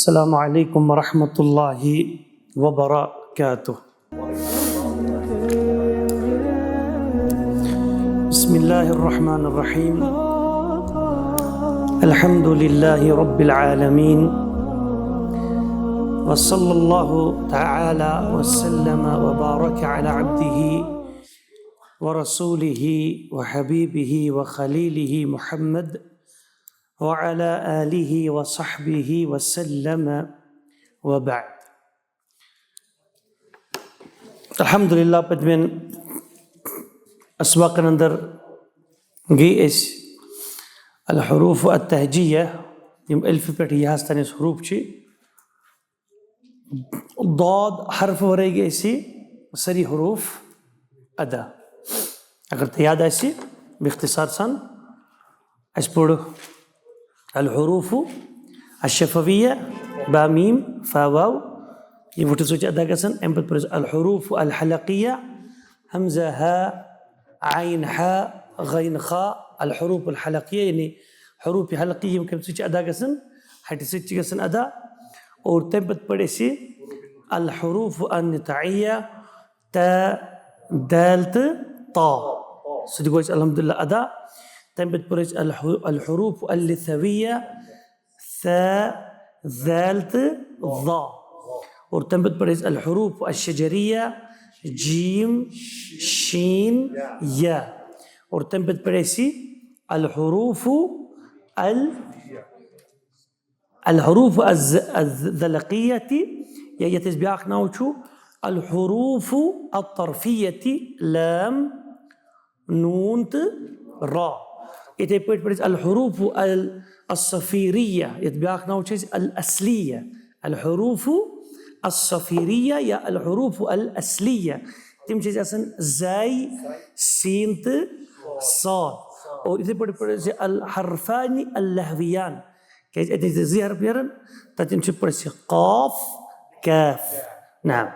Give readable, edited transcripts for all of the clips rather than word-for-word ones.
अस्सलामु अलैकुम वरहमतुल्लाहि वबरकातुह। बिस्मिल्लाहिर्रहमानिर्रहीम। अल्हम्दुलिल्लाहि रब्बिल आलमीन। वसल्लल्लाहु तआला वसल्लम वबारक अला अब्दिही व रसूलिही व हबीबिही व खलीलिही मुहम्मद व अला आलिही व सहबिही वसल्लम व बअद। अल्हम्दुलिल्लाह पदमें अस्बाक़न अंदर गई इस अल-हुरूफ अत-तहजिया यम अल्फ पे यहां तन हुरूफ छी दाद हर्फ वरे गई सरी हुरूफ अदा अगर याद आसी बिख्तिसार सन अस पढ़ अल-हुरूफ अश-शफ़विय्या बा मीम फा वाव ये वोट सोच अदा गसन एम पर अल-हुरूफ अल-हलक़िय्या हमज़ा हा आइन हा गैन खा अल-हुरूफ अल-हलक़िय्या यानी हुरूफ हलक़िय्या के सोच अदा गसन हट सोच गसन अदा और तब पढ़े से अल-हुरूफ अन-निताइय्या ता दाल ता सदी गोइस अल्हम्दुलिल्लाह अदा तब पढ़े अल-हुरूफ अल-लिथविय्या सा दाल ज़ा और तब पढ़े अल-हुरूफ अश-शजरिय्या जीम शीन या और तब पढ़े अल-हुरूफ अल-हुरूफ अज़-ज़लक़िय्यती या यतिस ब्याख नाउ छू अल-हुरूफ अत-तर्फ़िय्यती लाम नून रा इते पढ़े अल-हुरूफ अल-सफ़ीरिय्या यत ब्याख नाउ छे अल-असलिय्या अल-हुरूफ अल-सफ़ीरिय्या या अल-हुरूफ अल-असलिय्या तिम छे असन ज़ाई सीन साद और इसे पढ़े अल-हर्फ़ानी अल-लहवियान के इते ज़ी हर्फ यारन तिम छे पढ़े क़ाफ काफ नाम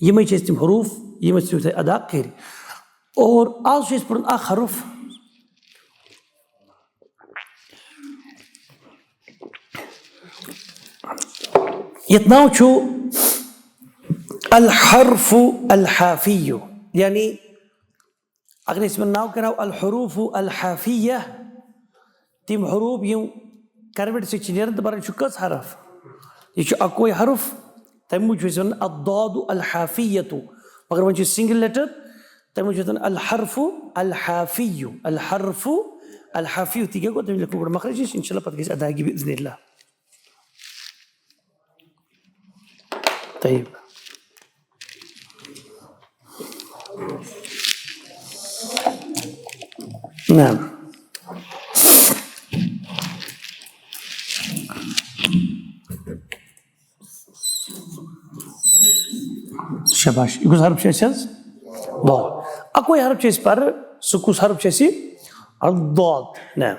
ये छे तिम हुरूफ ये छे अदा खैर और आज छे पढ़न आ हर्फ यतनाउ छू अल-हर्फ अल-हाफ़िय्यु यानी अगर इसमें नाव कराओ अल-हुरूफ अल-हाफ़िय्या तिम हुरूफ यूं करवट से चिनेरन तबार कस हरफ ये अकोई हरफ तम अद-दादु अल-हाफ़िय्यतु मगर वो सिंगल लेटर तम अल-हर्फ अल-हाफ़िय्यु अल-हर्फ अल-हाफ़िय्यु तीके को तम लिखो मखरज इंशाल्लाह पद के अदायगी बिइज़्निल्लाह। तय्यब नाम शाबाश इकुस हर्फ शेषस दाद अकोई हर्फ शेष पर सुकुस हर्फ शेषी और दाद नाम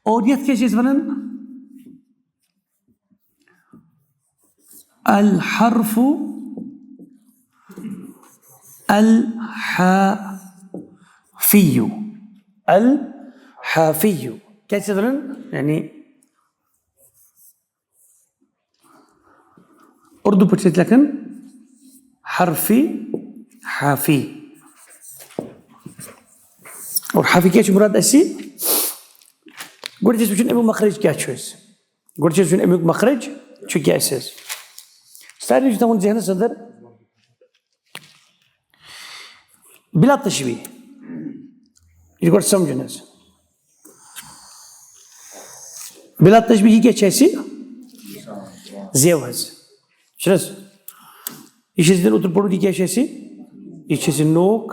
और यह शेष बनन अल-हर्फ अल-हाफ़िय्यु अल-हाफ़िय्यु कैसे बनन यानी उर्दू पढ़ते लेकिन हर्फी हाफ़ी और हाफ़ी क्या मुराद ऐसी गुड चीज़ अमुक मखरज क्या गुड चीज़ अमुक मखरज क्या ऐसे सारी चीज़ें जहन सदर बिला तशबीह ये गोट समझन बिला तशबीह क्या ऐसी ज़ेव चलस ये उत्तर पढ़ो क्या ये नोक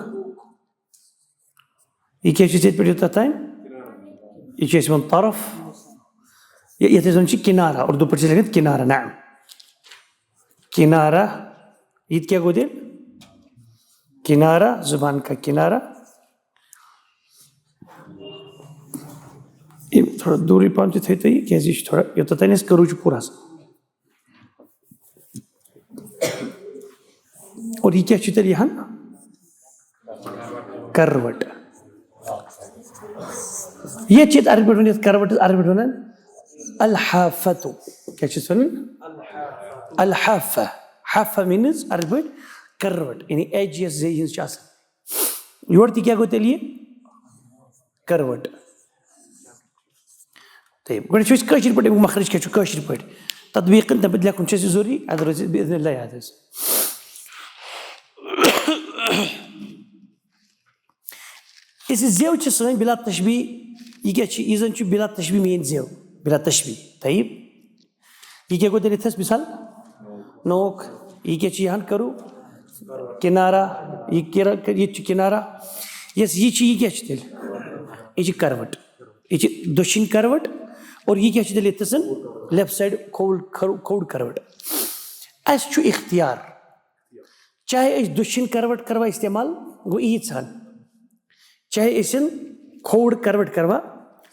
ये क्या पे तथान ये तरफ ये किनारा उर्दू पे किनारा नाम किनारा ईद क्या गो दिन किनारा जुबान का किनारा ये थोड़ा दूरी पान थे तो ये क्या थोड़ा ये तो तैनिस करूँ पूरा और ये क्या चित्र यहाँ करवट ये चित अरबी करवट अरबी al-hafatu. क्या चीज़ सुन? Al-hafa. Hafa means Arabic curved. यानी edge या ज़े हिंस चास. योर ती क्या को तेलिए? Curved. طيب قلنا شو كاشر بدي مخرج كشو كاشر بدي تطبيق أنت بدي لكم شيء زوري هذا بإذن الله هذا. إيش الزاوية تصنع بلا تشبيه يجي شيء إذا شو بلا تشبيه مين زاوية بلا تشبيه. طيب يجي أقول لك تس مثال نوك يجي شيء هن كرو كنارا يجي كنارا يس يجي يجي شيء يجي كارفت يجي دوشين كارفت और ये क्या चीज़ लेते हैं लेफ्ट साइड कोड करवट ऐसे जो इख्तियार चाहे इस दुश्मन करवट करवा इस्तेमाल वो ईद सान चाहे इसन कोड करवट करवा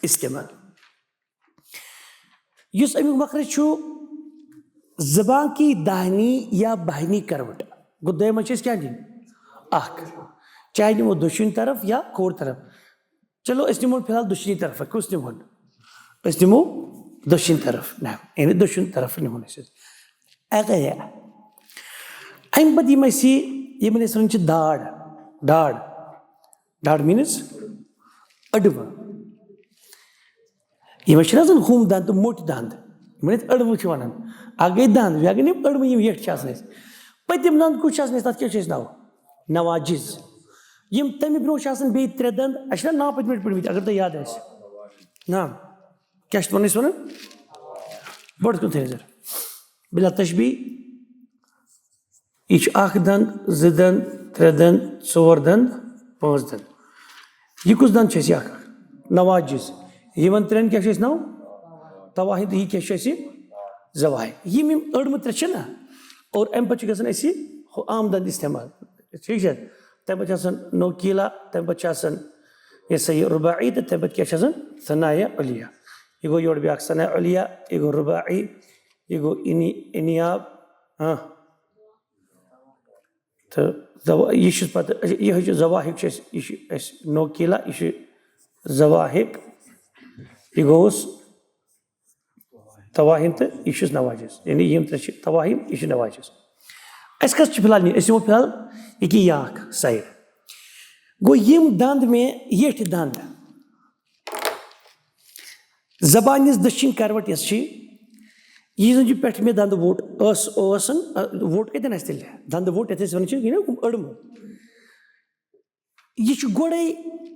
इस्तेमाल युस अमीक मखरज छो ज़बान की दाहिनी या बाहिनी करवट गुद्दे मचेस क्या नहीं आख चाहे वो दुश्मन तरफ या कोड तरफ चलो इस्तेमाल फिलहाल दुश्मनी तरफ है कुछ नहीं बोल اسمه دوشين طرف. نعم يعني دوشين طرف اللي هو نسيت أغير أين بدي ما يصير يمكن يصير دار means أدوى يمشي لازم خوم داند موت داند يمكن أدوى شو أنا आगे दांद व्यागे नहीं अड़म ये येट चासनेस पतिम दांद कुछ चासनेस ताकि क्या चीज़ ना हो नवाजिज यम तमी ब्रो चासन बे त्रेदंद अशना ना पतिम पढ़ अगर तो याद है नाम क्या शतवनी सुना बढ़ क्यों थे नजर बिला तशबी इच आख दंद ज़दंद त्रेदंद चौर दंद पांच दंद ये कुछ दंद चेसी आख नवाजिज ये वन त्रेन क्या चीज़ ना हो तवाहिद ये क्या चीज़ ज़वाही ये में अड़म त्रेशन ना और एम पच्चीस का सन ऐसी आम दंद इस्तेमाल ठीक है तब बच्चा सन नोकीला तब बच्चा सन ये सही रुबाई तब बच्चा क्या सन सनाया अलिया يقول يور بياك سنة عليا يقول رباعي يقول إنياب يشوف بعد يهجو زواهق شيء يش نوكيلا يش زواهق يقولس تواهم ته يشوف نواجس يعني يم ترى تواهم يش نواجس اسكت شبلاني اسمه بلال يجي ياك سير गो यम दांद में येट दांद ज़बानिस दक्षिण करवट यस यह जो पे मे दंद वोट वोट कतन तेल दंद वोट ये अड़म यह गोड़े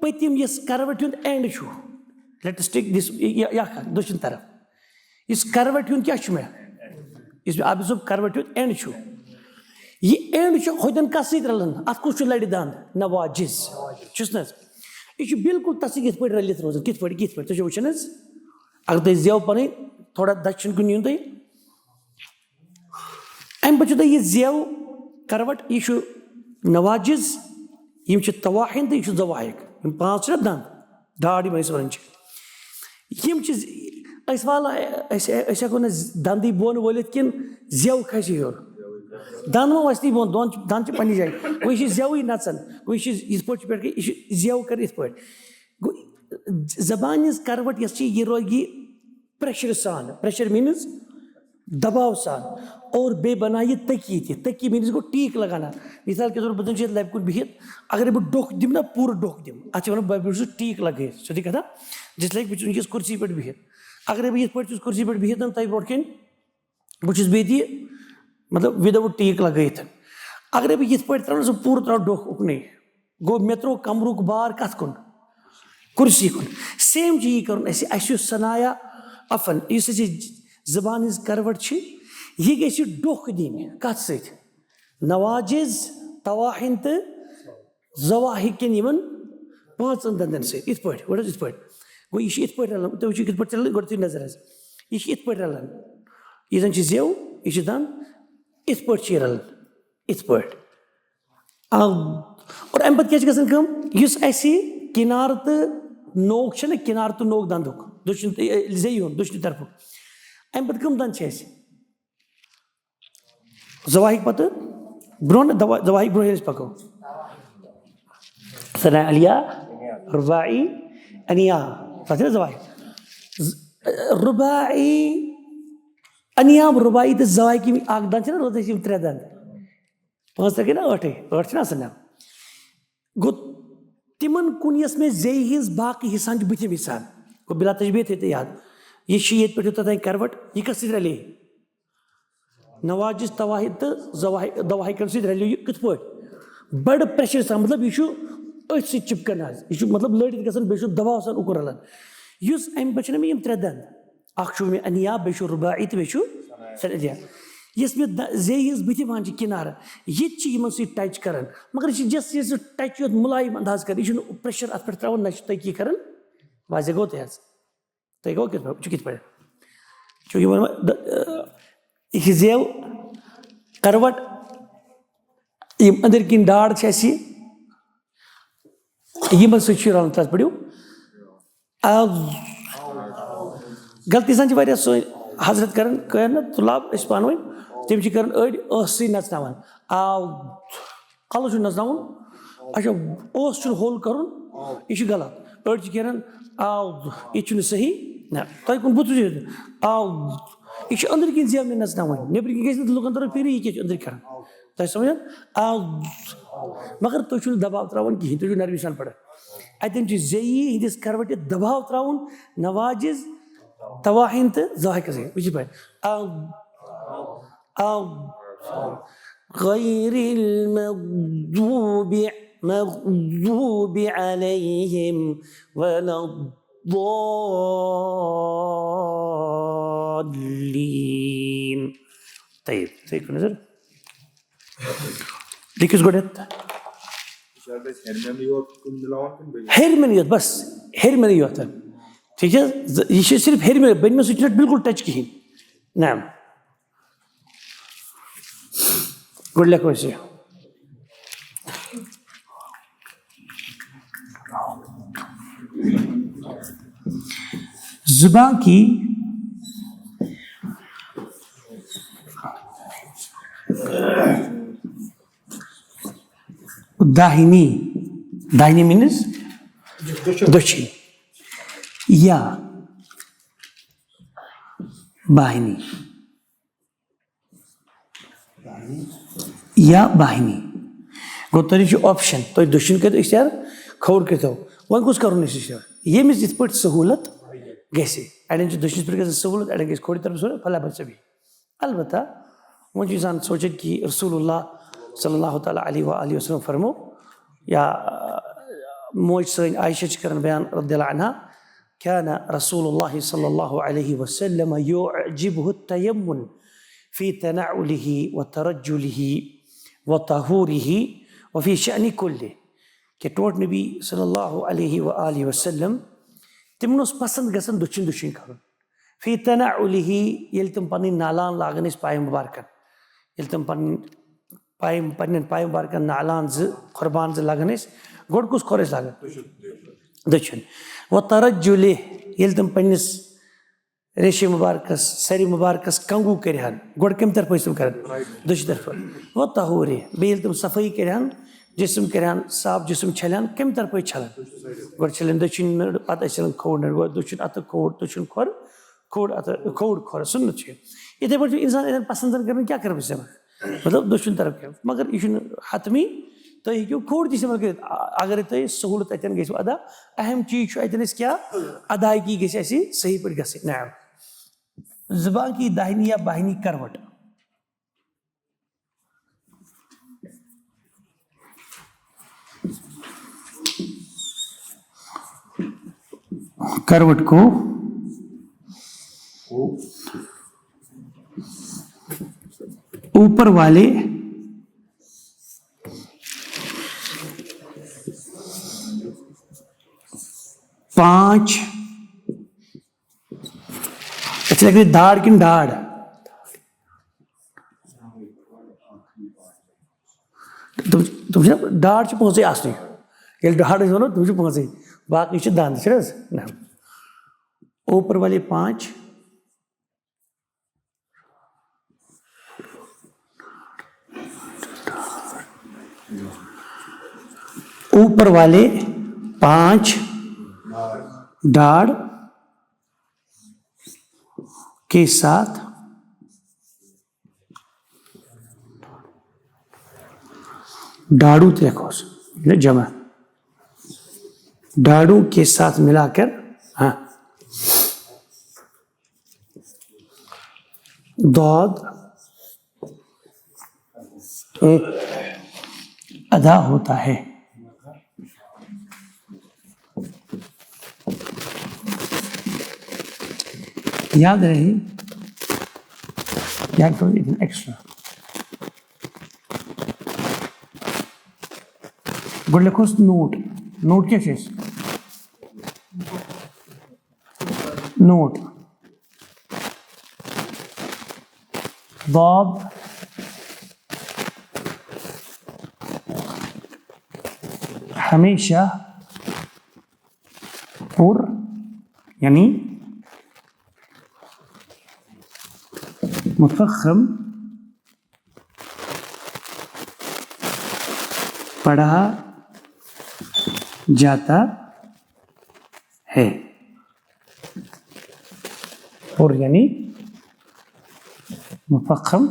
पतिम यस करवट हुंद एंड लेट्स टेक दिस दक्षिण तरफ इस करवट हुंद क्या मे इस आप करवट हुंद एंड यह एंड होदन कस रलन अत कुछ लड़ दंद नवाजिज चुस न यह बिल्कुल तस पे रलित रोजान कित पे तुम वो अगर तुम जेव पन थोड़ा दक्षिण कुन यून तुम अम पे यह जेव करवट यह नवाजिज यम तवाहिन तो यह जवाहिक पाँच दंद दाड़ वन यम वाला हेको ना दंदी बोन वलित किन जेव खस योर दंद मा वस बोन दंद पे जाए वो जेवई नचन वो पे जेव कर इत ज़बान करवट यह रोगी प्रेशर सान प्रेशर मीन्स दबाव सान और बे बनाइए तकी मीन्स गो टीक लगाना मिसाल के तौर पर बदन लब कुन बिहित अगर बह डोख दिम ना पूरा डोख दिम अत बह टीक लगे सोदी कथा जिसलिए बस कुर्सी पे बिहित अगर बह ये कुर्सी पे बिहित तह ब्रो कन बस बे मतलब विदाउट टीक लगत अगर बह ये त्रो सह पूरा त्रो डोख उकन गो मे त्रो कमरुक बार कत कुन कुर्सी कुन सेम चीज कर सनाया अफन इस ज़बान करवट यह गि डोख दिन कत सत नवाजिज तवाहिन तो जवाहिक किन पाँचन दंदन सत गो यह रलन तुम वो पे रलन गो तुम नजर यह पे रलन यह जन जेव यह दंद इत पे रलन इत पे और अम पे क्या किनार तो नोक किनार तो नोक दंदुक दुश्मन दुश्मन तरफ अम पे कम दंद जवाहिक पे ब्रो जवाहिक ब्रो पको सना अलिया रुबाई अनिया जवाहिक रुबाई अनियाम रुबाई तो जवाई की आग दान ना रोते त्रे दान पांच तक ना ठ ना गो तिमन कुन में जेई हिज बाकी हिसान बुथिम हिसान गो बिला तजबीह थे याद ये ये पे तथा करवट यह कस रले नवाजिश तवाहिद तो दवाहिकन सत रलियो यह कत पे बड़ प्रेशर सा मतलब यह चिपकन यह मतलब लड़ित गसान बे दवा सान उकुर रलान युस अम पे मे त्रे दंद अख मे अनिया बे रुबाई तो बे सनदिया यस मे जे हिज बुथिमान किनार ये टच कर मगर यह जस ये टच योत मुलायम अंदाज कर यह प्रेशर अत पे त्रावन ना तकी कर वाजे गो तह गो कित पे चूँकि जेव करवट अंदर किन डाड़ यमन सह तथ पड़ो गलती सान सो हजरत कर ना तुलाब पान वन तम कर अड़ी नचनान आव कल नचनान अच्छा ओस होल कर यह गलत अड़ी कर आव यह सही ना तुम कुन बुत आव यह अंदर किन जेव में नचनान नबर किन लुकन तरफ फिर यह क्या अंदर कर तुम समझान आव मगर तुम दबाव त्रावन कहें तुम नरमी सान पढ़ अतन जेई हंदिस करवट दबाव त्रावन नवाजिज तवाहिन तो जवाहिक वह पे गैरिल मग़्ज़ूबि अलैहिम वलद्दाल्लीन तय्यब सही को नजर लिखिस गोडेत हेरमेन बस हेरमेन योत ठीक है यह सिर्फ हेरमेन बन में सह बिल्कुल टच कहें नाम गुड लक वैसे जुबान की दाहिनी दाहिनी मीन्स दक्षिण या बाहिनी या बाहिनी गो तुम ऑप्शन तुम दक्षिण कर इख्तियार खौर करो वन कुछ करो इख्तियार यमिस इत पे सहूलत गसे अड़न दक्षिण पे सहूलत अड़न खोड़ तरफ सहूलत फला बच्चा भी अलबत्ता वो इंसान सोचे कि रसूलुल्लाह सल्लल्लाहु तआला अलैहि वसल्लम फरमो या मोज सैन आयशा कर बयान रदियल्लाहु अन्हा कान रसूलुल्लाह सल्लल्लाहु अलैहि वसल्लम युअजिबुहु तयम्मुन फी तनाउलिही व तरज्जुलिही व तहूरिही व फी शअनि कुल्लि कि टोट नबी सल्लल्लाहु अलैहि वसल्लम तिमन पसंद गसन दक्षिण दक्षिण कर फी तनाउलिही ये तुम पन्न नालान लागन पाय मुबारकन ये तुम पन्न पाय मुबारकन नालान कुर्बान लगन गोड़ कुछ खोर लागन दक्षिण व तरज्जुलि ये तुम पन्निस रेशे मुबारकस सरी मुबारकस कंगू करान गोड़ कम तरफ तुम कर दक्षिण तरफ व तहूरि बे तुम सफाई करान जिसम करान साफ जिसम छलान कम तरफ छलान गोड़ छलान दक्षिण पत छलान खोड़ गोड़ दक्षिण अत खोड़ दक्षिण खोर खोड़ अत खोड़ खोर सुन इथे पे इंसान पसंद कर क्या कर मतलब दक्षिण तरफ कर मगर यह हतमी तुम हेको खोड़ इस्तेमाल कर अगर तुम सहूलत अतन गो अदा अहम चीज अतन क्या अदायगी गई सही पे ग नाम जुबान की दाहिनी या बाहिनी करवट करवट को ऊपर वाले पांच अच्छा लग दाड़ किन दाड़ तुम दाड़ पहुंचे आसनी ये दाड़ वो तुम पहुंचे बाकी दांद ऊपर वाले पांच ऊपर वाले पांच दाढ़ के साथ डाड़ू देखो जमा डाड़ू के साथ मिलाकर, हाँ, दौद अदा होता है। याद रहे, याद करो एक्स्ट्रा गुड लिखो नोट। नोट क्या चीज? नोट बॉब हमेशा पुर यानी मुफख्खम पढ़ा जाता है। पुर यानी मुफख्खम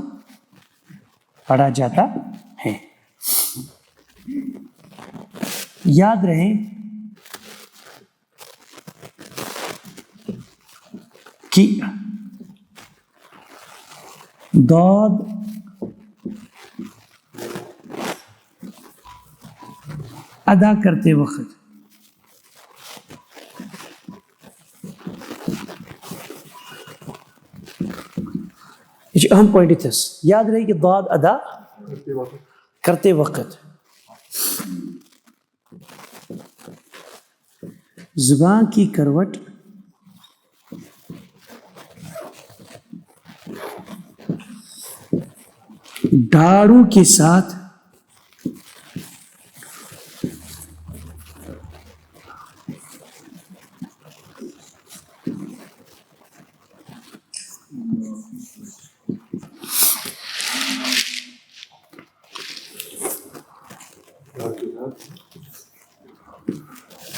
पढ़ा जाता है। याद रहे कि दौद अदा करते वक्त ये अहम पॉइंट है। याद रहे कि दौद अदा करते वक्त जुबान की करवट दाढ़ू के साथ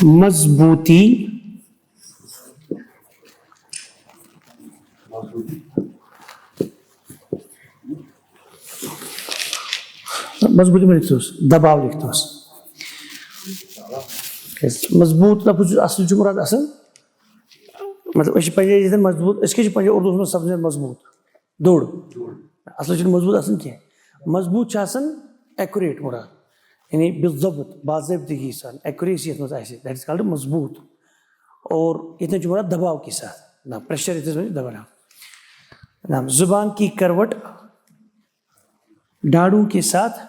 मजबूती मजबूती में लिखते हो, दबाव लिखते हो। मजबूत लफ्ज़ असल जो मुराद असल मतलब इस पंजे जिधर मजबूत इसके जो पंजे उर्दू में सबसे मजबूत दौड़ असल जो मजबूत असल क्या है? मजबूत शासन एक्यूरेट मुराद यानी बिज़ब्त बाज़ेब्तगी सान एक्यूरेसी में ऐसे दैट इज कॉल्ड मजबूत। और इतने जो मुराद दबाव के साथ ना प्रेशर इतने दबाना ना जुबान की करवट दाढ़ू के साथ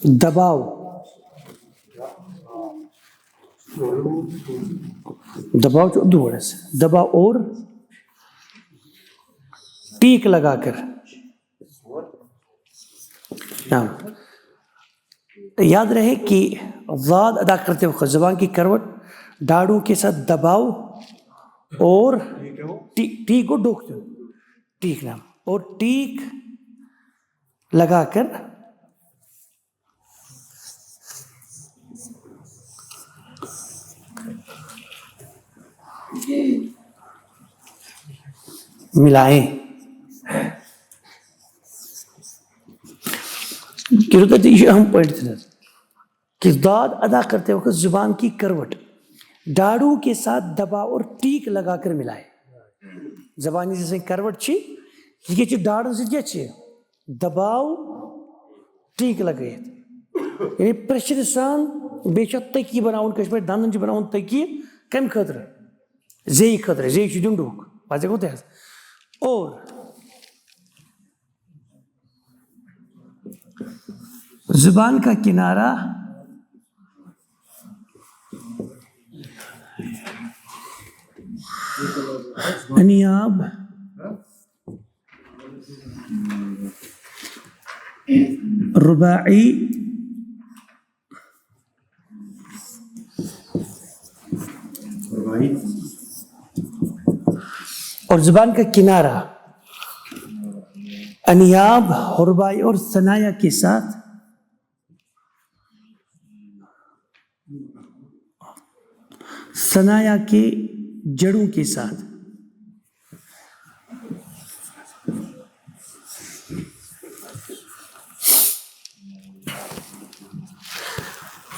दबाव दबाव जो दो वर्ड से दबाव और टीक लगाकर ना याद रहे कि ज़ाद अदा करते वक्त ज़बान की करवट दाढ़ू के साथ दबाव और टीक को डोकते हो टीक नाम और टीक लगाकर मिलाएं। अहम पॉइंट थे कि दाद अदा करते वक्त जुबान की करवट दाढ़ू के साथ दबाव और टीक लगाकर मिलाए। जबानी जैसे करवट छी ये दाढ़ से क्या चाहिए दबाव टीक लगे यानी प्रेशर सान बेशक तकी बनाउन कश्मीर दानन जी बनाउन तकी कम खतर जे खतर जे चीजों डूक बाजे को तेज और जुबान का किनारा अनियाब रुबाई और जुबान का किनारा अनियाब रुबाई और सनाया के साथ सनाया के जड़ों के साथ।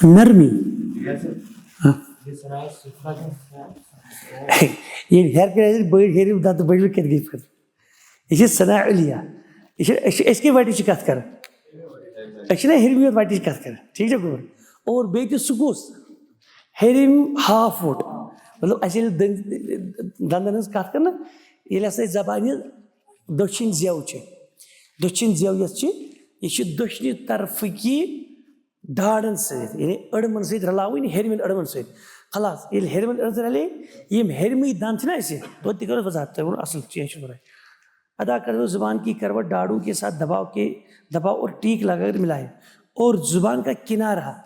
नरमी, हाँ ये हेर के बड़ हेर दाद बड़ कत गई फिर ये सना उलिया इसके वाटी कत कर हेरमी वाटी कत कर ठीक है गोर और बे सुकूस हेरिम हाफ फुट मतलब अस दंदन हज कत कर ये जबान दक्षिण जेव दक्षिण जेव ये दक्षिण तरफ की डाड़न सैनी अड़मन सत रलावन हेरमिन अड़मन सत खलास ये हेरमिन अड़मन रले यम हेरमी दंद तो करो वजाहत तक असल चीज बुराई अदा कर दो जुबान की करवट दाढ़ों के साथ दबाव और टीक लगाकर मिलाए और जुबान का किनारा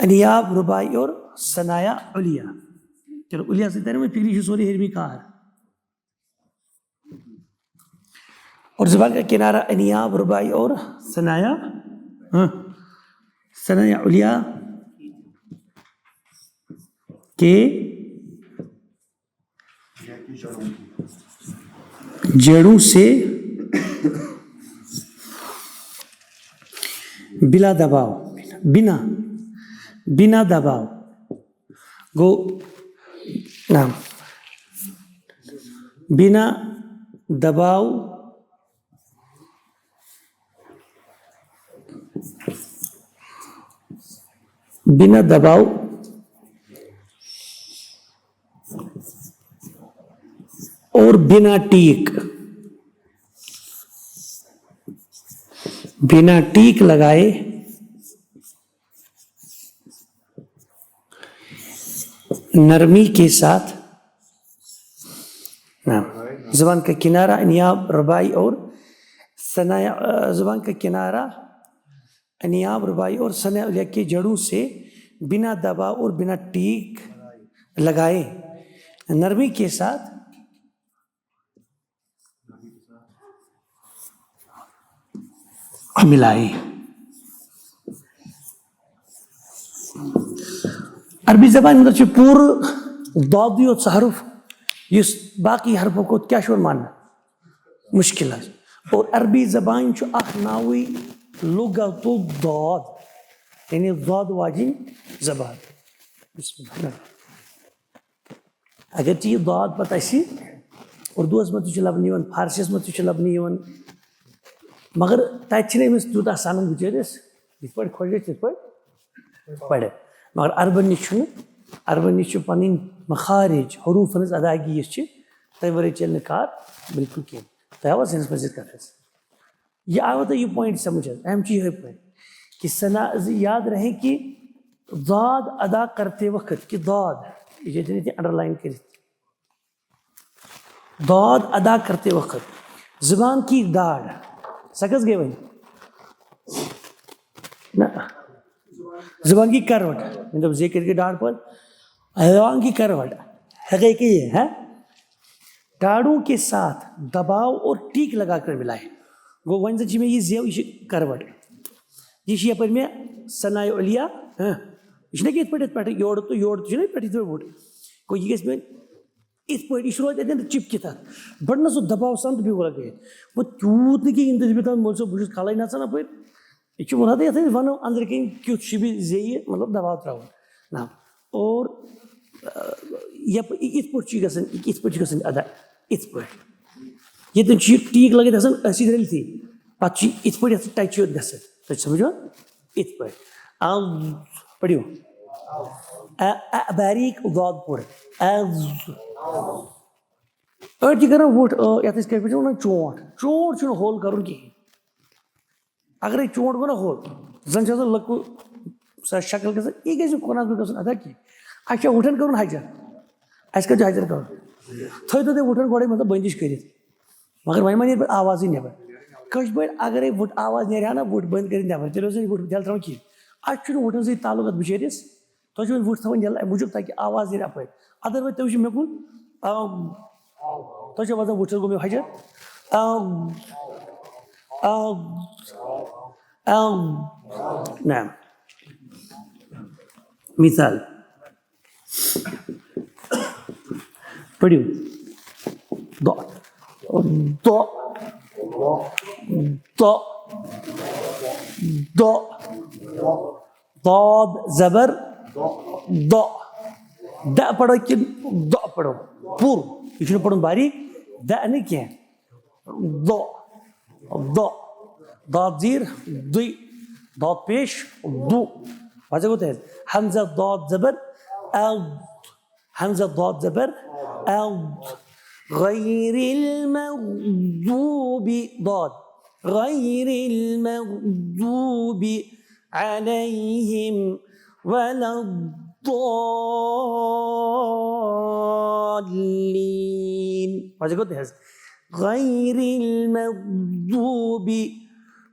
अनियाब रुबाई और सनाया उलिया चलो उलिया से तेरे में फिक्री सोरी हेरमी कार और जुबान का किनारा अनियाब रुबाई और सनाया सनाया उलिया के जड़ों से बिला दबाव बिना दबाव गो नाम बिना दबाव और बिना टीक लगाए नरमी के साथ जुबान का किनारा अनियाब रुबाई और सनाया जुबान का किनारा अनियाब रुबाई और सनाया उलिया के जड़ों से बिना दबाव और बिना टीक लगाए नरमी के साथ मिलाए। अरबी जबान अंदर पूर्व दादी और तहरुफ इस बाकी हरफों को क्या शोर मानना मुश्किल है और अरबी जबान नावी लुगतु दाद यानी दाद वाजिन जबान अगर ये दाद पता उर्दू मत लबन फारसी मत लबन मगर तमिस तूता सन बिचरिस पे खुश गई पढ़े मगर अरबन नश पन मखारिज हरूफन अदायगी तम वो चल कार बिल्कुल कह तह आवा सन मजिद कथ यह आवा तो यह पॉइंट समझ अहम चीज यह पॉइंट कि सना याद रहे कि दाद अदा करते वक्त कि दाद ये अंडरलाइन कर दाद अदा करते वक्त जुबान की दाढ़ सकस गए वही ना जुबान की करवट मतलब जे करके डाढ़ पर जुबान की करवट है कि ये है दाढ़ों के साथ दबाव और टीक लगाकर मिलाए गो वन में ये जेव ये करवट यह यप मे सनाय उलिया यह पे योड़ तो योड़ पे बोट गो यह गि इत रोज अतन चिपकित बड़ ना सह दबाव सान तो बिगुल गए वो तूत नी कहीं मोल सब बहुत खल नचान अप यह वह ये वनो अंदर कन क्युत जे मतलब दबाव त्रा ना और इत पे अदा इत पे ये टीक लगे असी रलती पे इत पे टच योत ग समझो इत पे पढ़ो बारीक दाद पुर अड़ कर वोट ये चोट चोट होल कर कहें अगर चोट गो ना होल जन लकु शक्ल ग यह कोना गन अदा कह अच्छा वुटन कर हजर अस हजर कर थो तुम वुटन गोड़े मतलब बंदिश कर मगर वन मा आवाज नबर कश पे अगर वुट आवाज नेहा ना वुट बंद कर नबर तेल वुट दिल त्रा कहें अच्छे वुटन सत ताल्लुक बिचरिस तुम वुट थवन दिल मूजूब ताकि आवाज नी अप अदरवाइज तुम मे कुन तुम वजन वुट गो मे हजर ना मिसाल पढ़ियो दो दो दो दो दाद जबर दो द पढ़ो कि दो पढ़ो पूर ये पढ़ो बारीक द नहीं क्या दो दो दाद जीर दुई दाद पेश दो वजह होता है हमजा दाद जबर همزة ضاد زبر غير المغضوب ضاد غير المغضوب عليهم ولا الضالين وجه قلت هذا غير المغضوب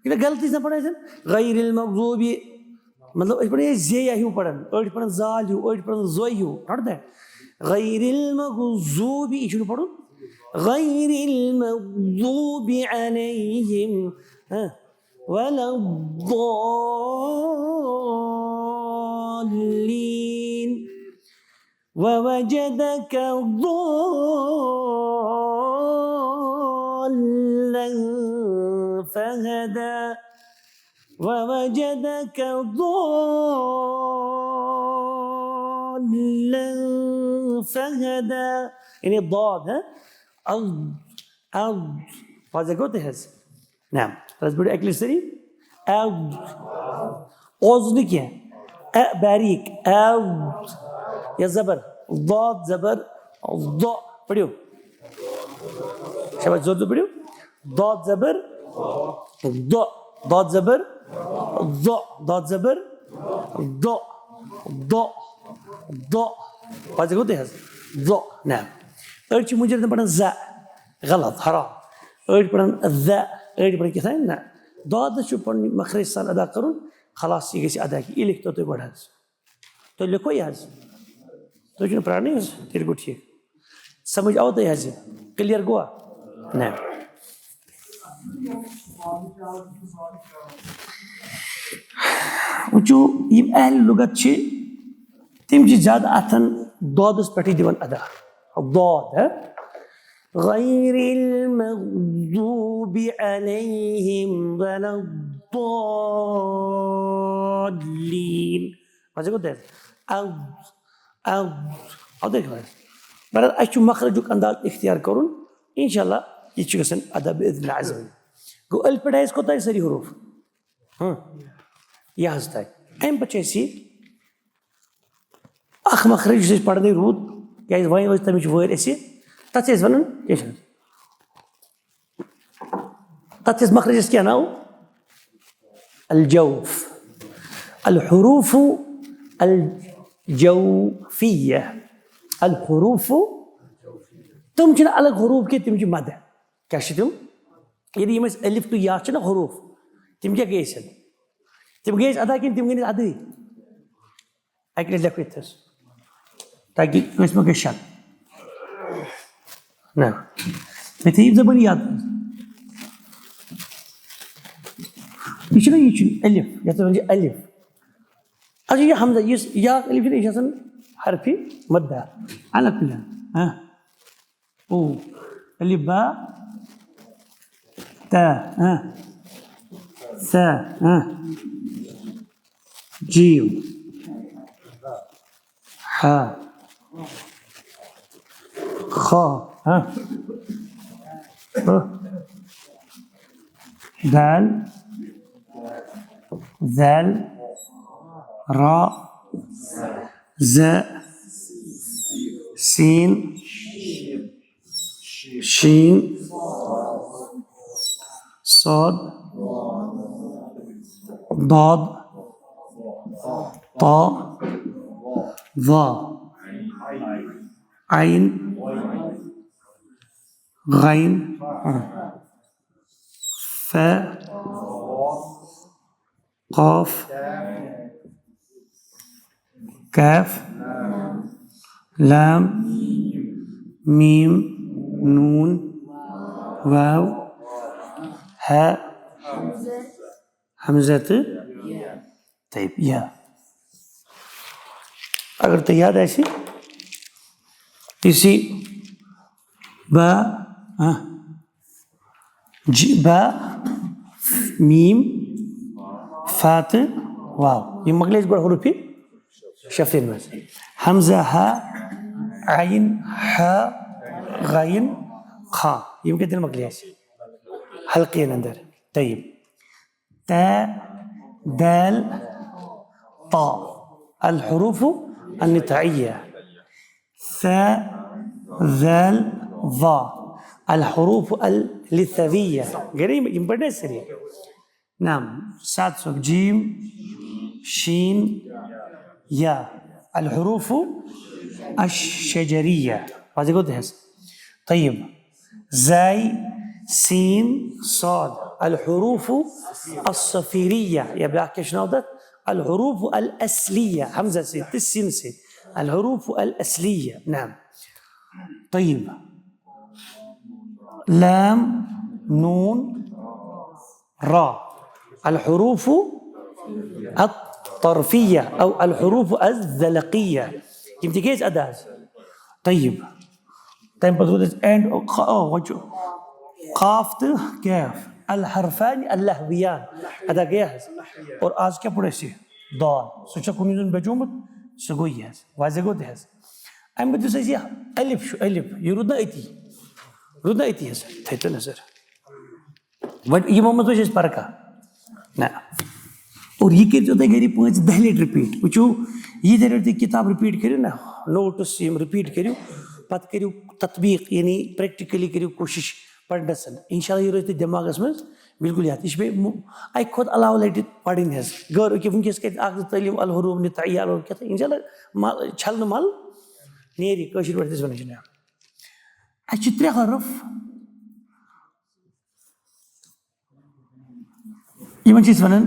كده غلطي से पढ़ा है غير المغضوب मतलब इस पढ़े जे या ह्यू पढ़न और पढ़न जाल ह्यू और पढ़न जोय ह्यू नॉट दैट غير المغضوب इशू पढ़ो غير المغضوب عليهم ولا الضالين ووجدك ضالا فهدى ووجدك ضالا فهدى يعني الضاد أض هذا قلت هذا نعم بس بدي أكل سري أض أوزنك باریک او یا زبر ضاد زبر ض پڑھیو شباب زور سے پڑھیو ضاد زبر ض ضاد زبر ض ضاد زبر ض ض ض بعد قلت هذا ض نعم ارجع مجرد بدنا ز غلط حرام ارجع بدنا ذا ارجع بدنا كذا نعم ضاد شو بدنا مخرج سال أدا كرون خلاص يجي أدا كي إلك تو تقول هذا तो लिखो यार तो जो प्राणी है तेरे को ठीक समझ आओ तो यार क्लियर हुआ नहीं जो ये अहल लुगत छे तम ज्यादा अथन दौदस पे दिवन अदा दौद है غير المغضوب عليهم ولا الضالين ماذا قلت أو देख रहे बरं अच्छु मखरजुक अंदाज इख्तियार करून इंशाल्लाह ये चीज़ अदा बिइज़्न अज़्म गो अल पढ़ाई इसको ताई सरी हुरूफ हाँ यह हस्ता है एम बच्चे सी अख मखरज से पढ़ने रूद या इस वाइन वजह तमिच वोर ऐसे ताचे इस वनन कैसे ताचे इस मखरज क्या नाउ الجوف الحروف الجوفية الحروف تم جنا अलग حروف के تم जो मद क्या शितुम यदि ये में अलिफ तो या चना حروف تم क्या गए सन تم गए अदा किन تم गए अदा अगले लक्ष्य ताकि इसमें क्या शक ना नतीब ज़बनी याद يشنا يشين ألف يتوجه ألف أجي يا حمزة يس يا ألف إيش أصلا حرفي مدة على كلها ها أو ألف باء تا ها ثا ها جيم ها خا ها دال ذال راء زاء سين شين صاد ضاد طاء ظا عين غين فاء قاف كاف لام ميم نون واو هاء همزة طيب يا अगर तैयार ऐसी इसी बा बा मीम फात वाव ये मगलेज गो हरूफी शफीन में हमजा हा आइन हा गाइन खा ये कहते हैं मगलेज हल्के अंदर तयब ता दाल ता الحروف النطعية ثاء ذال ظا الحروف اللثوية قريب يمبرنا سريع نعم سات سوك جيم شين يا الحروف الشجرية واضح قلت هذا طيب زاي سين صاد الحروف الصفيرية يبقى كشنو ده الحروف الأصلية حمزة سين تسين سين الحروف الأصلية نعم طيب لام نون را الحروف الطرفية أو الحروف الزلقية يمتى كيس أداة طيب بدرودة and قاف كاف الحرفان اللهويان هذا جاهز और आज क्या पढ़े से दाल सोचा कुनी जन बजूमत सगोई है वाजे गो देहस أم بدو سيزيا ألف شو ألف يردنا إتي है थे नजर बट ये मोहम्मद वजह परका ना और ये कर जो है गरीब पांच दहलीट रिपीट वचो ये जरूरत किताब रिपीट करियो ना नोट्स यम रिपीट करियो पत करियो तत्बीक यानी प्रैक्टिकली करियो कोशिश पढ़ने इंशाल्लाह ये रहते दिमाग में बिल्कुल याद इस पे आई खुद अलाउ लेट पढ़िन है गौर कि वंकस के आग तालीम अल हुरूफ नितइया और कहते इंशाल्लाह छल माल नेरी कशिर वर्तस बने छने अच्छी त्रे हरफ यमन चीज बनन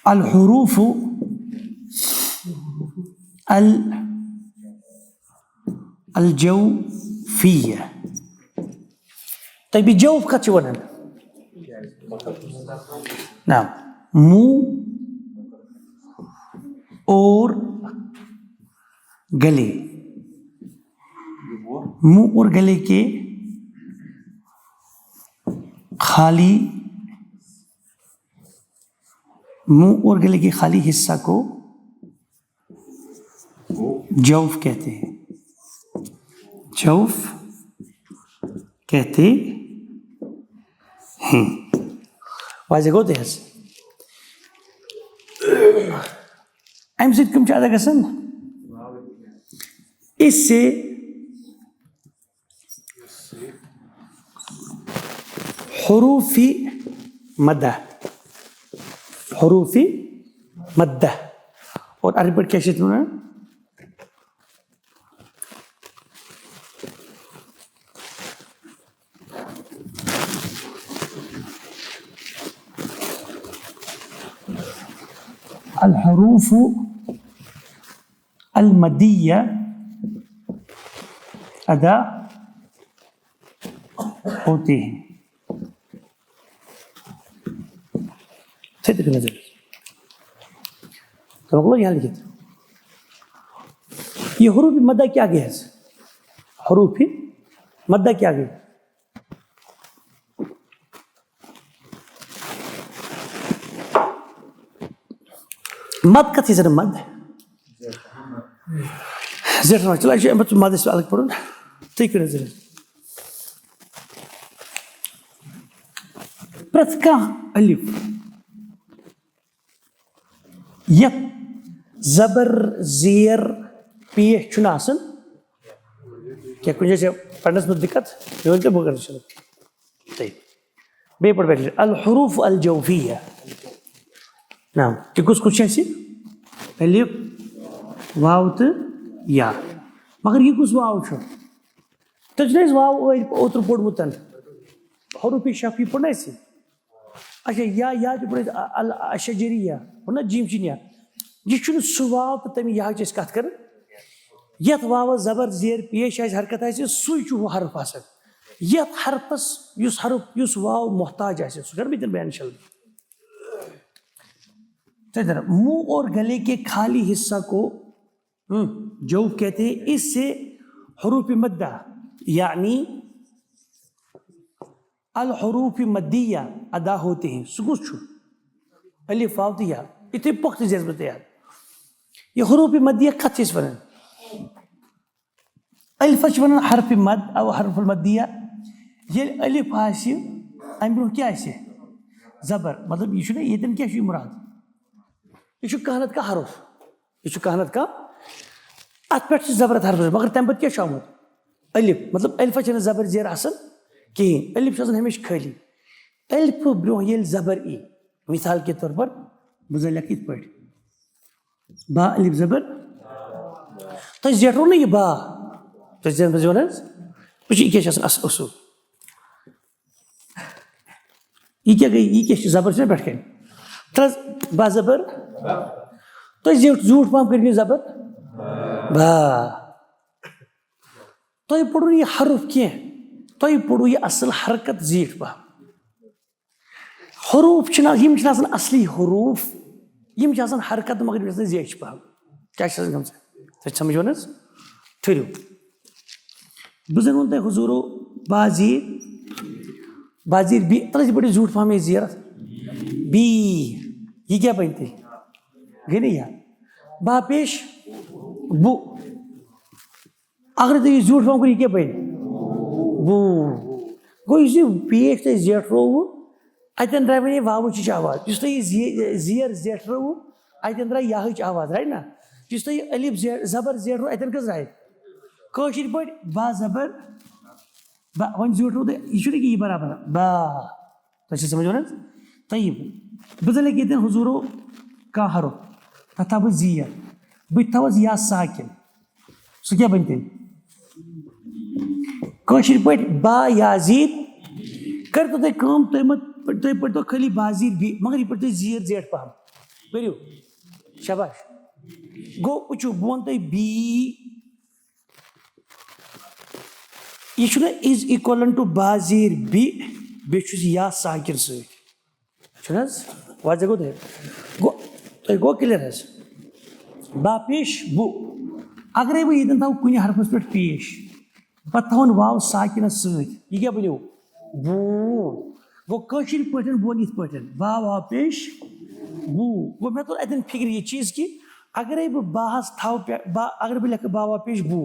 अल हुरूफ अल जौफिया طيب الجوف كاتش ونن نعم مو और गले मुंह और गले के खाली मुंह और गले के खाली हिस्सा को जौफ कहते हैं जौफ कहते हैं वाजे गो देहस कम चाहता गसन इससे हुरूफी मद्दा और अरबी कैसे तुमने الحروف المدية अदा होते हैं सही नजर तो यहाँ लिखे ये हरूफ मद्दा क्या गया है हरूफ मद्दा क्या गया मद का थी मद زر चला मतलब मद से अलग पढ़ो ठीक है नजर प्रथका अलिफ यत जबर जेर पेश चुनासन क्या कुछ जैसे पढ़ने में दिक्कत ये बोलते बोल चलो ठीक बेपढ़ बैठ अल हुरूफ अल जौफिया नाम कि कुछ ऐसी अलिफ वाव तो या मगर ये कुछ वाव छो तो जैसे वाव उतर पोड़ मुतन हरूफ शफी पढ़ने से अच्छा या जो पढ़े अल अशजरिया वरना जीम चिनिया ये चुन सुवाव तो तमी यहाँ चीज कथ कर यत वाव जबर जेर पेश आज हरकत आसे सुई चु हरफ आसन यत हरफस युस हरफ युस वाव मोहताज आसे सुगर भी दिन बयान चल मुंह और गले के खाली हिस्सा को जौफ कहते हैं इससे حروف مدة यानी الحروف مدية अदा होते हैं सुकुस छु अलिफ वाव तो याद इतने पुख्त जज्बत याद ये हरूफ मदिया कत चीज वन अलिफ वन हरफ मद और हरफ मदिया ये अलिफ आशि अमि क्या आशि जबर मतलब ये ये क्या मुराद ये कहनत का हरफ ये कहनत का अत पे जबरत हरफ मगर तम पे क्या आमुत अलिफ मतलब अलिफ जबर जेर आसन कहें अलिफ हमेशा खाली अलिफ ब्रो ये जबर ई मिसाल के तौर पर बुझल कित पे बा अलिफ जबर तो जेठो ना ये बा तो क्या असूल ये क्या गई ये क्या जबर से बैठ गए बा जबर तो झूठ पाम कर जबर बा तो ये पढ़ो ये हरुफ क्या तो ये पढ़ो ये असल हरकत जीठ पा हरूफ यम असली हरूफ यम हरकत मगर जेच पहम क्या समझो ना ठहरो बह वो तुम हुजूरो बाजीर बाजीर बी तला बड़ी झूठ पहम ये जीरत बी ये क्या बनती गई नहीं यार बा पेश बू अगर तो ये झूठ पहम ये क्या बन बू गो ये पेश तो जेठ रो अतन द्राय वे वाव आवाज जीर जेठ रो अतन द्राय यह आवाज राइट ना जिस अलिफ जबर जेठ रो अतन कस द्राय कशिर पे बा जबर वन झूठ रो ये बराबर बा तो समझो ना तयब बदल ये हुजूरो का हरो तथा बह जीर बह थवस या साकिन सह क्या बनते कशिर पे बा याजीर कर तो तुम तुम पढ़ो खाली बाजीर बी मगर ये पढ़ो जीर जेठ पहम पढ़ो शाबाश गो वो बन तुम बी ये इज इक्वल टू बाजीर बी बे या साकिन सजा गो तुम गो क्लियर बा पेश बू अगर बह ये थो कुछ हरफस पे पेश पे थवन वाव साकिन सह क्या बनो बू गो कशिर पे बोन इत पे बा वा पेश बू गो मे तो अतन फिक्र ये चीज कि अगर बह बाहस थव बा अगर बह लिख बा वा पेश बू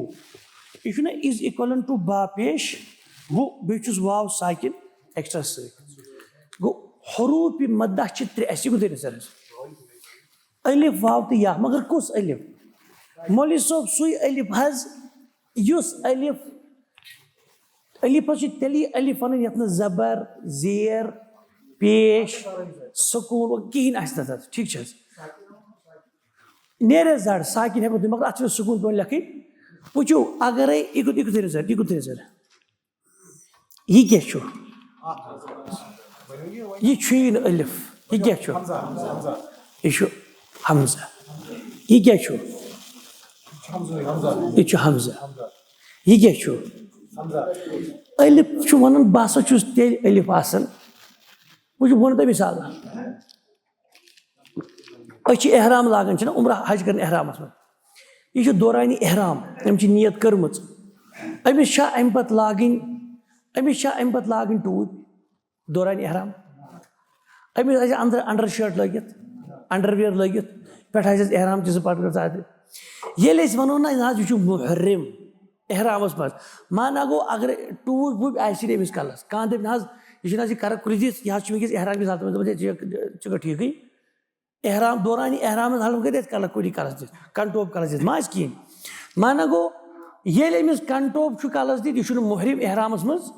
ये इज इक्वल टू बा पेश बू बे वाव साकिन एक्स्ट्रा सह गो हरूफ मद्दा त्रे सर अलिफ वाव तो या मगर कुस अलिफ मौलवी सोब सुई अलिफ हज युस अलिफ अलिफ तेली अलिफ वन ये जबर जेर पेश सकून कहें ठीक नेरे जड़ साकिन हे मगर अत सकून पे लिखी वो अगर सर ये क्या ये अलिफ ये क्या ये हमजा ये क्या ये हमजा ये क्या अलिफ वन बह तेल अलिफ आसन वो वन तो मिसाल एहराम लागान उम्र हज कर एहराम मज यह दौरान एहराम अमिच नियत कर्म अमिस अम पे लागन टूप दौरान एहराम अमिस अंडर शर्ट लगित अंडरवेयर लगित पे एहराम चीज पट ये वनो ना यह मुहर्रिम एहरामस मज माना गो अगर टूप वूप आमिस कलस कह दप ना यह कर कुछ दिस यह वस एहराम की हालत में ठीक एहराम दौरान एहराम हालत कर कल कुछ कलस दिस कनटोप कलस दिस मा कहें माना गो ये अमिस कनटोप कलस दित यह मुहरिम एहरामस मज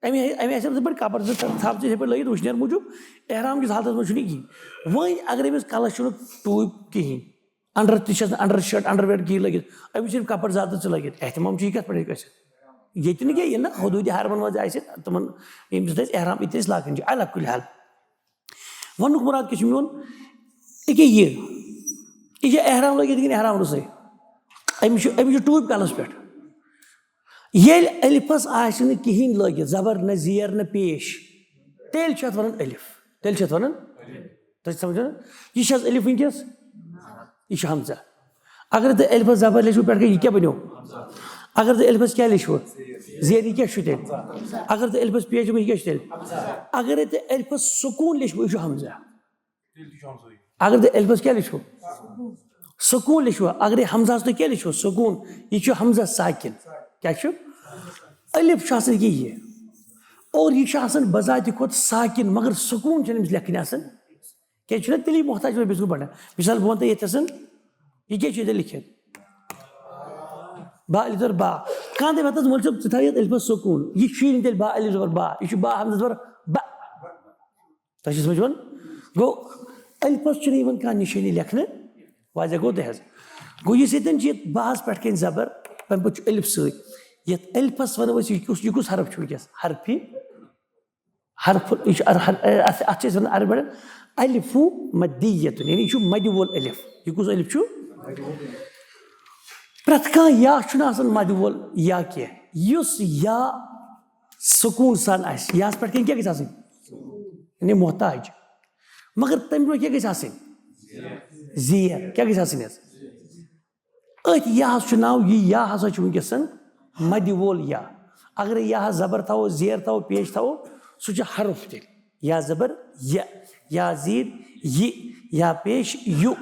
अमे बड़ी कपर थप पे लगित वुशनर मूजूब एहराम किस हालत में कहें वही अगर अमिस कलस टूप कहें अंडर अंडर शर्ट अंडरवेयर कहें लगित अमिस कपर ज्यादा लगित एहतमाम कत पे ये ना हदूद हरमन मज तम एहराम इत लागान अलग कुल हाल वन मुराद क्या मोन ये एहराम लगित एहराम रुसै अमिस टूप कलस पे ये अलिफस कहें लगित जबर न जेर न पेश तेल वन अलिफ तेल वन तुम समझो ना यह अलिफ वनकस यह हमजा अगर तुम अलिफस जबर लिखो पे यह क्या बनो अगर तो एलिफस क्या लिखो जेर क्या तेल अगर तो एलिफस पेश क्या तेल अगर तो एलिफस सुकून लिखो यह हमजा अगर तो एलिफस क्या लिखो सुकून लिखो अगर हमजा तो क्या लिखो सुकून यह हमजा साकिन क्या अलिफ ये और यह बजात खुद साकिन मगर सुकून लेखन क्या तेली मोहताज बिल्कुल पढ़ना मिसाल बह ये यह क्या लिखित बा अलिफ बा कह दे मोल थ अलिफस सुकून यह शीन तेल बा अलिफ बा यह बा हमजा बा तुम समझ गो अलिफस कह निशानी लेखन वाजह गो तहज गो ये बास पे जबर तम पे अलिफ सत अलिफस वनो यह कुछ हरफ वस हरफी हरफ अत अरब पे अलिफु मदीयत यानी यह मद वोल अलिफ यह कुछ अलिफ प्रत कह या मद वोल या कह या सुकून सान या पे क्या यानी मोहताज मगर तम ब्रो क्या ज़ेर क्या अत या नाव यह या हसा वनकस मद वोल या अगर या जबर थो ज़ेर थो पेश थो सह हरफ तेल या जबर या ज़ेर ये या पेश यु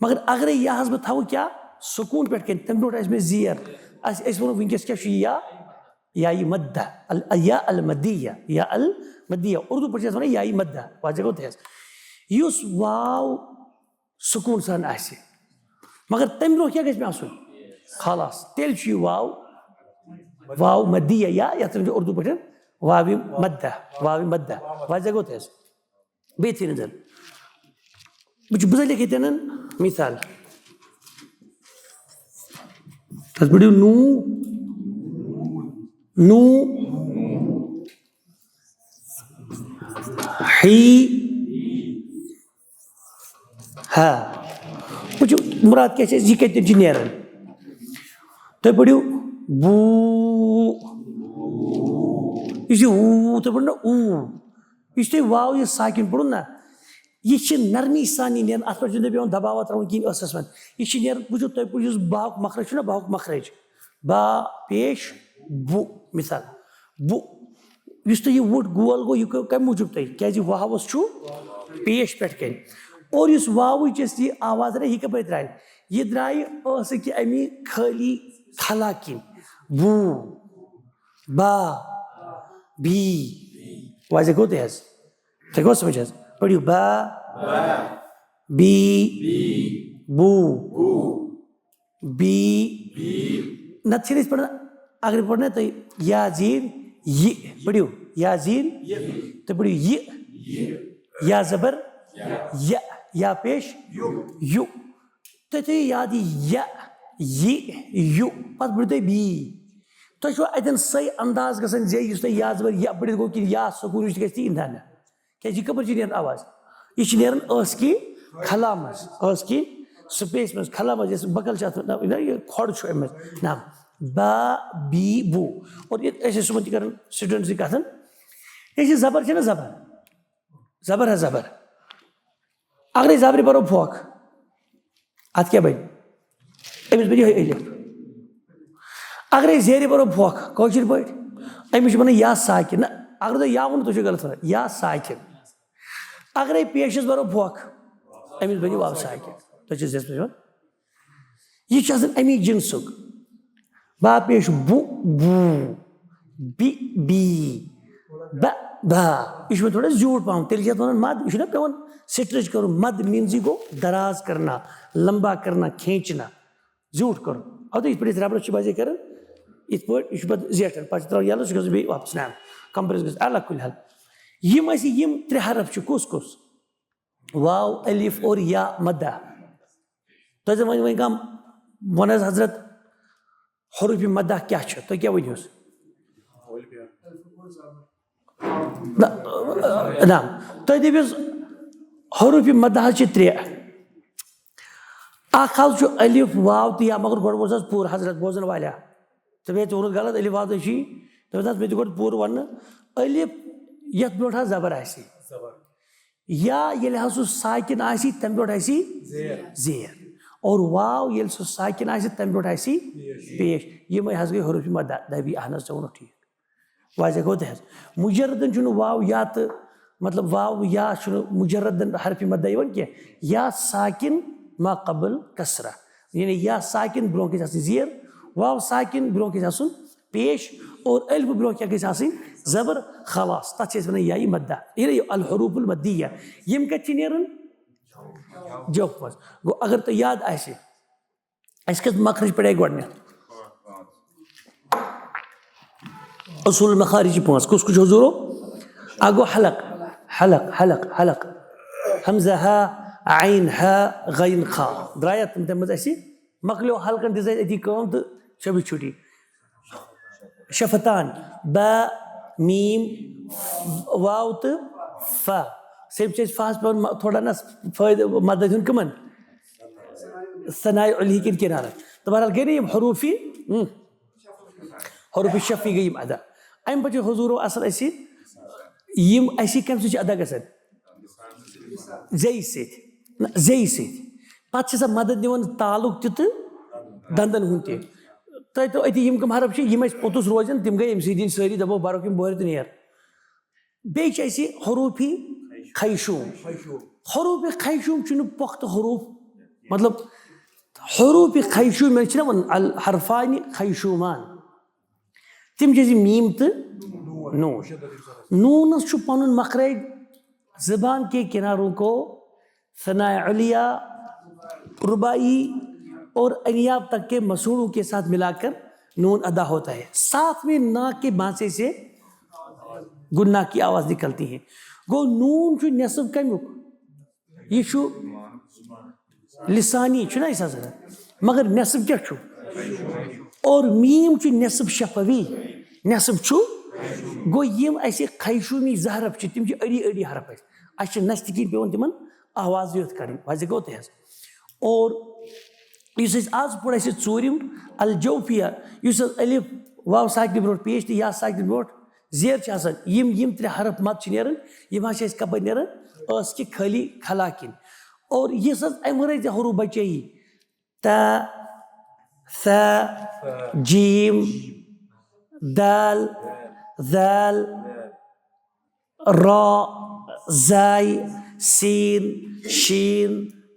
मगर अगर या बह थो क्या सुकून पे तम ब्रो मे ज़ेर वो वनकस क्या या मद्दा या अलमदिया या अलमदिया उर्दू पे वन या मद्दा वाजह गो तहस युस वाव सुकून सान आसे मगर तम ब्रो क्या मे आसन खलास तेल वाव वाव मदिया या उर्दू पे वावी मद्दा वाजह गो तहस बे थी नजर बह लिखे मिसाल तथ पढ़ो नू ही हा वो मुराद क्या यह कत नेरान तुम पढ़ो बू यह तुम पढ़ो ना ऊ यह वाव यह साकिन पढ़ो ना यह नरमी सानी नीर अत पे पे दबाव त्रुन कहीं असस मन यह नीर वो तुम पढ़ो बाहुक मखरज ना बाहुक मखरज बा पेश बु मिसाल बु तुम यह वुट गोल गो यह कम मूजूब तुम क्या वावस पेश पे कन और इस वाव यह आवाज यह कप द्राय यह द्राय अमी खाली खला किन बू बा बी वाजह गो तहस तुम गो समझ पढ़ो बा बी बू बी नत पढ़ना अगर पढ़ना तो या ज़ीर ये पढ़ो या ज़ीर तो पढ़ो ये या जबर या पेश यु तो याद ये यु पे पढ़ो तुम बी तुम अतन सही अंदाज गसान जे या जबर या पढ़ित गो कि या सुकून ना क्या कपर आवाज यह नेरान की खला मज की स्पेस मज खला मज बकल खोड़ ना बा बी बू और ये सुबह कर स्टूडेंट कथन ये जबर ना जबर है जबर अगर जबर बरो फोक अत क्या बन अमिस बन अलिफ अगर जेर बरो फोक कौशिर पे अमिस बन या साकिन ना अगर तुम या वो तुम गलत वन या साकिन अगर पेश बरो फोक अमिस बन वाव साकिन तुम यह अमी जिनसुक बा पेश बु बू बी बी बा यह थोड़ा झूठ पाऊँ तेल क्या मद यह पे स्ट्रेच कर मद मीन्स गो दराज करना लंबा करना खींचना झूठ कर अब तो ये रबड़ बाजे कर इत पे जेठन पे त्रा यल सह बे वापस ना कंप्रेस अलग कुल हल यम त्रे हरफ कुस कुस वाव अलिफ और या मद्दा तो वन कम वन हजरत हरूफ मद्दा क्या तो क्या वनोस ना तो दपिस हरूफ मद्दा त्रे अलिफ वाव तो या मगर गोड़ बोस पूर हजरत बोजन वाले तो मे वोन गलत अलिफ वाव तो मे गो पूर वन अलिफ ये ब्रो जबर या ये सह साकिन तम ब्रो ज़ेर और वाव ये साकिन आसि तम ब्रोट आसि पेश यमे हज गई हरूफ मद्दा दबी अहन चे वो ठीक वाजह गो तह मुजर्रदन चुन वाव या तो मतलब वाव या मुजर्रदन हरफ मद्दा कह या साकिन मा कबल कसरा यानी या साकिन ब्रोह के ज़ेर वाव साकिन ब्रोह के पेश और अल्फ ब्रोह क्या गई जबर खलास तथ वन या मद्दा ये अल हरूफुल मद्दिया यम कत नेरन जोफ मज गो अगर तो याद आसे कत मखरज पड़े गोडन उसूल मखारिज 5 कुछ कुछ हुजूरो आगो हलक हलक हलक हलक हमजा हा आइन हा गैन खा द्राया तुम तम ऐसी मकलो हलकन दिजाय अति कम तो शबी छुटी शफतान बा मीम वाव तो फा सेम चीज फास्ट पर थोड़ा ना फायदा मदद हुन कमन सनाय उली किन किनारा तो बहरहाल गई नहीं हरूफी हरूफी शफी गई अदा अम पे हुजूरो असल ऐसी यम ऐसी कम से अदा गसन जई से पत मदद दिवन तालुक तो दंदन हुन तह तो अति यम कम हरफ यम पोतुस रोजन तम गई अमि दिन सारी दबो बरो यम बोर तो नेर बे हरूफी खैशूम हरूफ खैशूम पुख्त हरूफ मतलब हरूफ खैशूम वन अल हरफान खैशूमान तम मीम तो नून नूनस पन मखरज ज़बान के किनारों को सनाए उलिया रुबाई और अनियाब तक के मसूड़ों के साथ मिलाकर नून अदा होता है साथ में ना के बांसे से गुन्ना की आवाज़ निकलती है गो नून चु नसब कमुक यह लिसानी ना ऐसा मगर नसब क्या छु और मीम चु नसब शफवी नसब छु गो यम ऐसे खैशूमी जहरफ तम अड़ी अड़ी हरफ अस नस्तिकी पे तिमन आवाज़ योत कर वजह गो तह और आज पढ़ चूरिम अल जौफिया अलिफ वाव साकिन ब्रोट पेश या साकिन ब्रोट ज़ेर यम त्रे हरफ मत नेरन यम कप नेरन कि खाली खलाकिन और यह अम हरू बचे त थ जीम दाल दाल रा जाय सीन शीन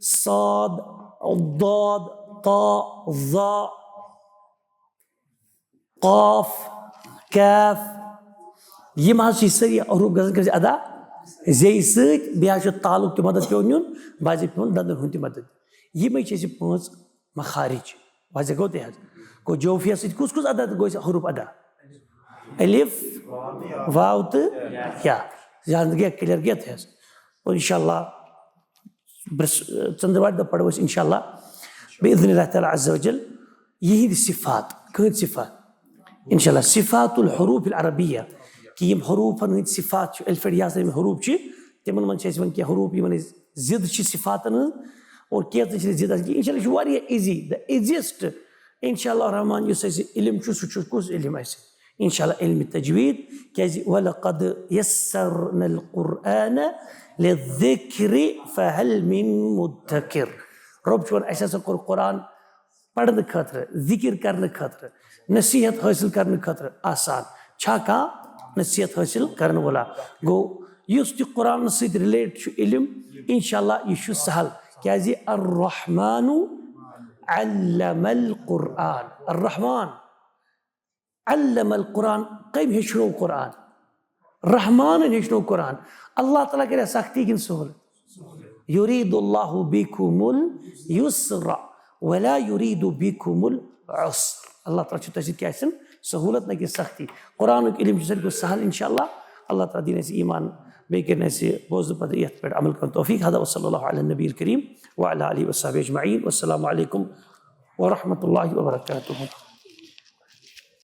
साद दाद ता ज़ा क़ाफ काफ यम सारी हरूफ गजन अदा जे सह तालुक तो मदद पे नुन बाजे पे दंदन हुन मदद यमे 5 मखारिज वजह गो तह गो जोफिया कुस कुस अदा गो हरूफ अदा अलिफ वाव तो या जान गया क्लियर गया थे और इंशाअल्लाह चंद्रवार द पढ़ो इंशाअल्लाह बिइज़्निल्लाह तआला अज़्ज़ वजल यही सिफात कौन सिफात इंशाअल्लाह सिफातुल हुरूफ अल अरबिया कि यम हरूफन हंद सिफात अल्फाबिया में हरूफ तिमन मन वन क्या हरूफ यमन जिद सिफातन और क्या जिद इंशाअल्लाह वारिया इजी द इजीएस्ट इंशाअल्लाह रहमान इल्म सह कुस इल्म इंशाअल्लाह इल्म तजवीद क्या वलक़द यस्सरनल क़ुरआन लिज़्ज़िक्रि फ़हल मिन मुद्दकिर रब वन कुरान पढ़ने खतर जिक्र करने खतर नसीहत हासिल करने खतर आसान छा का नसीहत हासिल करने वाला गो युस कुरान से रिलेट इल्म इंशाअल्लाह यह सहल क्या अर्रहमानु अल्लमल कुरान अर्रहमान अल्लमल कुरान कम हेचनो कुरान रहमान हेचनो कुरान अल्लाह ताला करे सख्ती किन सहूलत युरीदुल्लाहु बिकुमुल युस्रा वला युरीदु बिकुमुल उस्र अल्लाह ताला तस क्या सहूलत न कि सख्ती कुरान इल्म को सहल इंशाअल्लाह अल्लाह ताला दिन ईमान बे बोझ पे ये पे अमल कर तौफीक हदा वसल्लल्लाहु अला नबील करीम व अला आलिहि व सहबिहि अजमईन वस्सलामु अलैकुम व रहमतुल्लाहि व बरकातुहू।